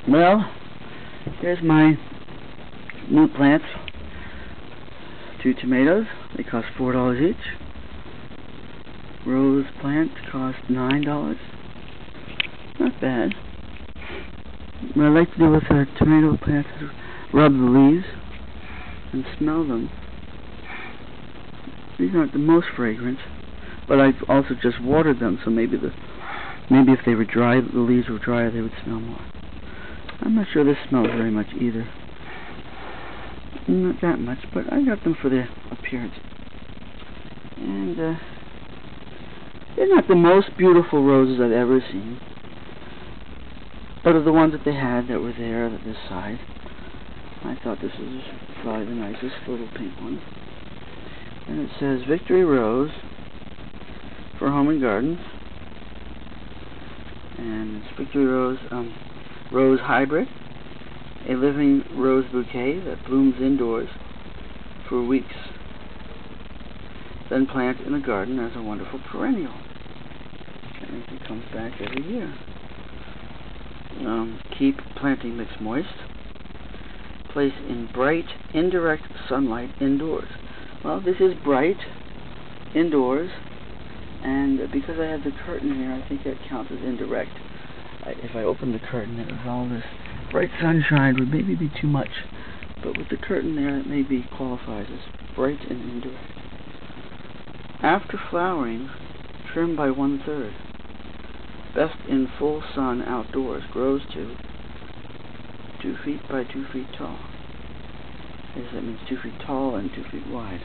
Well, here's my new plants. 2 tomatoes. They cost $4 each. Rose plant cost $9. Not bad. What I like to do with our tomato plants is rub the leaves and smell them. These aren't the most fragrant, but I've also just watered them, so maybe if they were dry, the leaves were drier, they would smell more. I'm not sure this smells very much either. Not that much, but I got them for their appearance. And they're not the most beautiful roses I've ever seen, but of the ones that they had that were there at this side, I thought this was probably the nicest little pink one. And it says Victory Rose for Home and Garden. And it's Victory Rose, Rose Hybrid, a living rose bouquet that blooms indoors for weeks. Then plant in the garden as a wonderful perennial. That means it comes back every year. Keep planting mix moist. Place in bright, indirect sunlight indoors. Well, this is bright indoors, and because I have the curtain here, I think that counts as indirect. If I open the curtain, it was all this bright sunshine would maybe be too much, but with the curtain there, it maybe qualifies as bright and indirect. After flowering, trim by 1/3. Best in full sun outdoors. Grows to 2 feet by 2 feet tall. I guess that means 2 feet tall and 2 feet wide.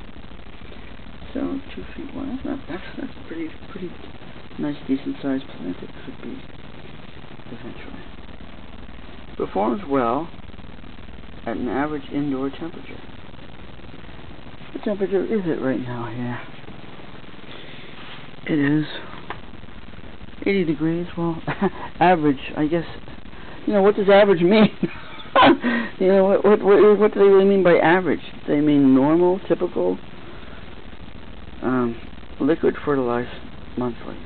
So 2 feet wide. That's pretty nice, decent sized plant. It could be eventually. Performs well at an average indoor temperature. What temperature is it right now here? It is 80 degrees. Well, average, I guess. You know, what does average mean? You know, what do they really mean by average? Do they mean normal, typical? Liquid fertilized monthly.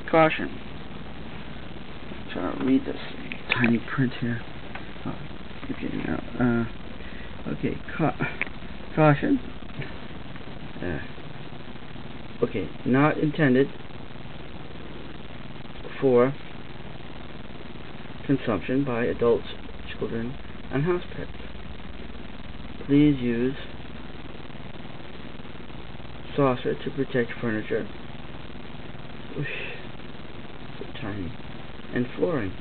Caution. I'm trying to read this tiny print here. Oh, okay, now, okay, caution. Okay, not intended for consumption by adults, children, and house pets. Please use saucer to protect furniture. Oosh, so tiny. And flooring.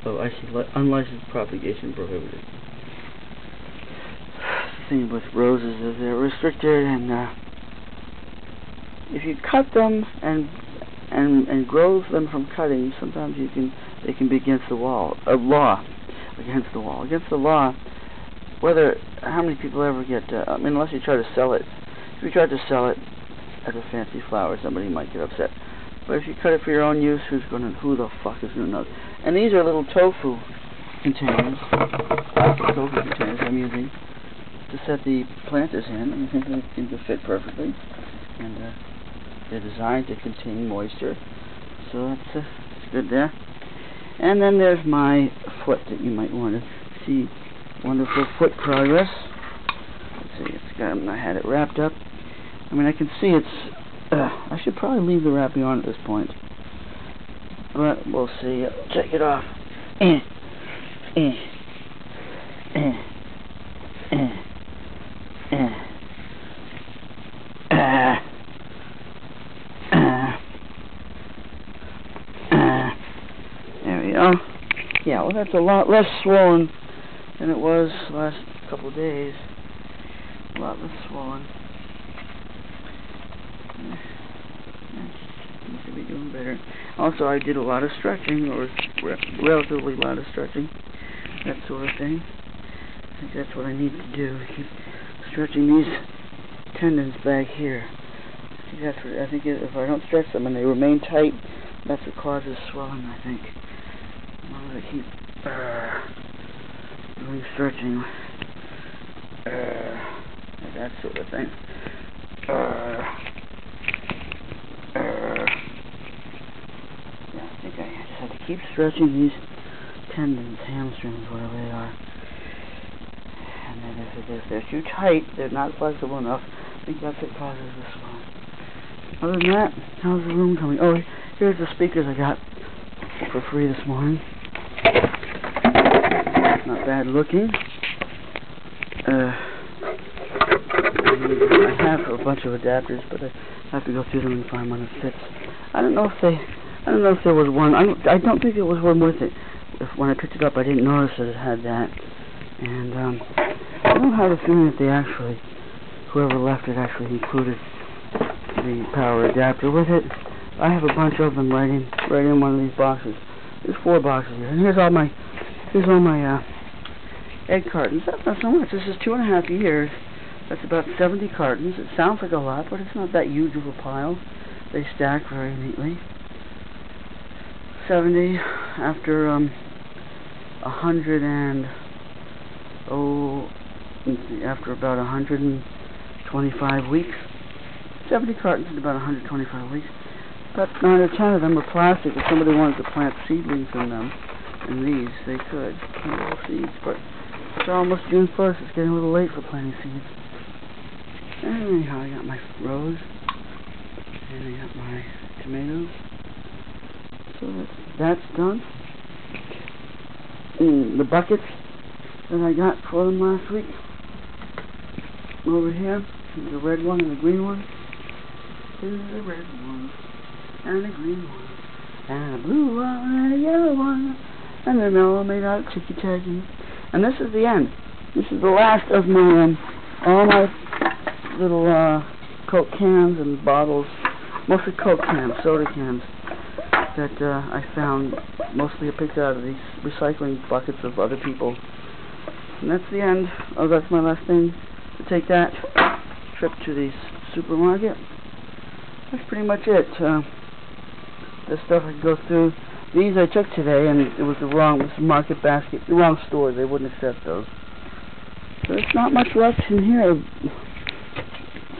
Oh, I see. Unlicensed propagation prohibited. The thing with roses is they're restricted, and if you cut them and grow them from cutting, sometimes they can be against the wall. Against the law. Whether how many people ever get? I mean, unless you try to sell it. If you try to sell it as a fancy flower, somebody might get upset. But if you cut it for your own use, who the fuck is gonna know? And these are little tofu containers. Tofu containers I'm using to set the planters in. I think they seem to fit perfectly, and they're designed to contain moisture, so that's good there. And then there's my foot that you might want to see. Wonderful foot progress. Let's see, I had it wrapped up. I mean, I can see it's. I should probably leave the wrapping on at this point, but we'll see. Take it off. There we go. Yeah, well, that's a lot less swollen than it was the last couple of days. A lot less swollen. Seems to be doing better. Also, I did a lot of stretching, or relatively a lot of stretching, that sort of thing. I think that's what I need to do. Keep stretching these tendons back here. I think if I don't stretch them and they remain tight, that's what causes swelling, I think. I'm going to keep doing stretching, that sort of thing. keep stretching these tendons, hamstrings, whatever they are. And then if they're too tight, they're not flexible enough. I think that's what causes this one. Other than that, how's the room coming? Oh, here's the speakers I got for free this morning. Not bad looking. I have a bunch of adapters, but I have to go through them and find one that fits. I don't know if there was one. I don't think there was one with it. When I picked it up, I didn't notice that it had that. And I don't have a feeling that they actually, whoever left it actually included the power adapter with it. I have a bunch of them right in one of these boxes. There's 4 boxes here, and here's all my egg cartons. That's not so much. This is 2.5 years. That's about 70 cartons. It sounds like a lot, but it's not that huge of a pile. They stack very neatly. 70 after 100 and after about 125 weeks. 70 cartons in about 125 weeks. About 9 or 10 of them were plastic. If somebody wanted to plant seedlings in them, in these, they could. Little seeds, but it's almost June 1st. It's getting a little late for planting seeds. Anyhow, I got my rose, and I got my tomatoes. So that's done. And the buckets that I got for them last week, over here, the red one and the green one. Here's the red one, and the green one, and a blue one, and a yellow one, and they're all made out of ticky-tacky. And this is the end. This is the last of my, all my little Coke cans and bottles, mostly Coke cans, soda cans, that I found. Mostly I picked out of these recycling buckets of other people. And that's the end. Oh, that's my last thing to take that trip to the supermarket. That's pretty much it. The stuff I go through. These I took today, and it was the wrong market basket, the wrong store. They wouldn't accept those. So there's not much left in here.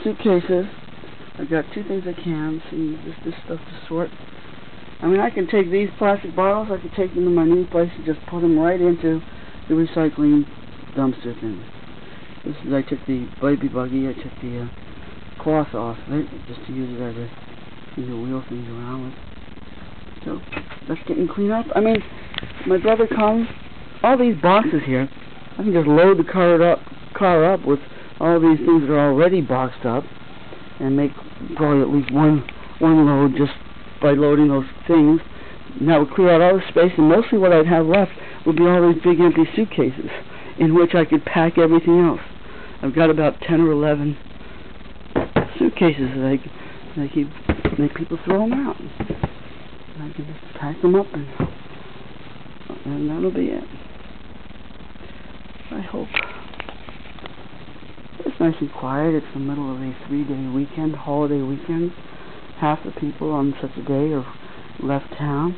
Suitcases. I've got 2 things of cans and this stuff to sort. I mean, I can take these plastic bottles, I could take them to my new place and just put them right into the recycling dumpster thing. I took the baby buggy, I took the cloth off of it, just to use it as a wheel things around with. So, that's getting cleaned up. I mean, my brother comes, all these boxes here, I can just load the car up with all these things that are already boxed up, and make probably at least one load just by loading those things. And that would clear out all the space, and mostly what I'd have left would be all these big empty suitcases in which I could pack everything else. I've got about 10 or 11 suitcases that I keep make people throw them out. And I can just pack them up, and that'll be it. I hope. It's nice and quiet. It's the middle of a 3-day weekend, holiday weekend. Half the people on such a day have left town.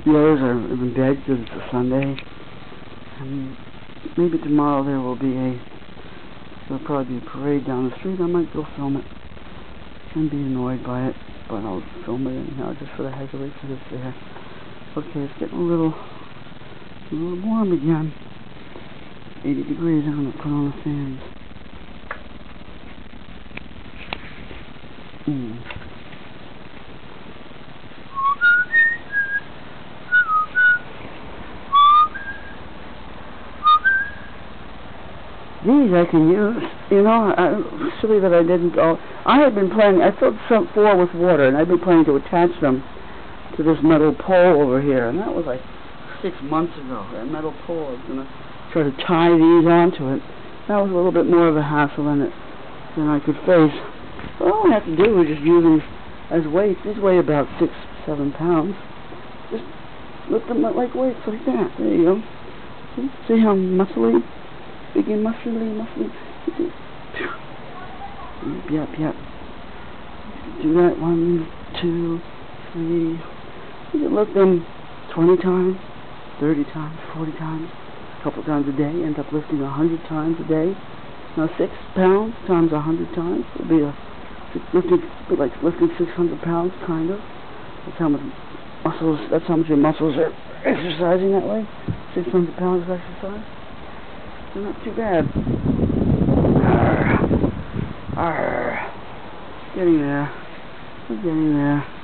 The others are in bed because it's a Sunday. And maybe tomorrow there'll probably be a parade down the street. I might go film it and be annoyed by it, but I'll film it anyhow just for the heck of it because it's there. Okay, it's getting a little warm again. 80 degrees. I'm going to put on the fans. These I can use, you know. Silly that I didn't go. I had been planning. I filled some 4 with water, and I've been planning to attach them to this metal pole over here, and that was like 6 months ago. That metal pole. I was gonna try to tie these onto it. That was a little bit more of a hassle than I could face. So all I have to do is just use them as weights. These weigh about 6-7 pounds. Just lift them up like weights like that. There you go. See how muscly? Big and muscly. Yep. Do that 1, 2, 3. You can lift them 20 times, 30 times, 40 times, a couple times a day. End up lifting 100 times a day. Now 6 pounds times 100 times would be like lifting 600 pounds, kind of. That's how much muscles, that's how much your muscles are exercising that way. 600 pounds of exercise. So not too bad. Arr. Arr. Getting there. We're getting there.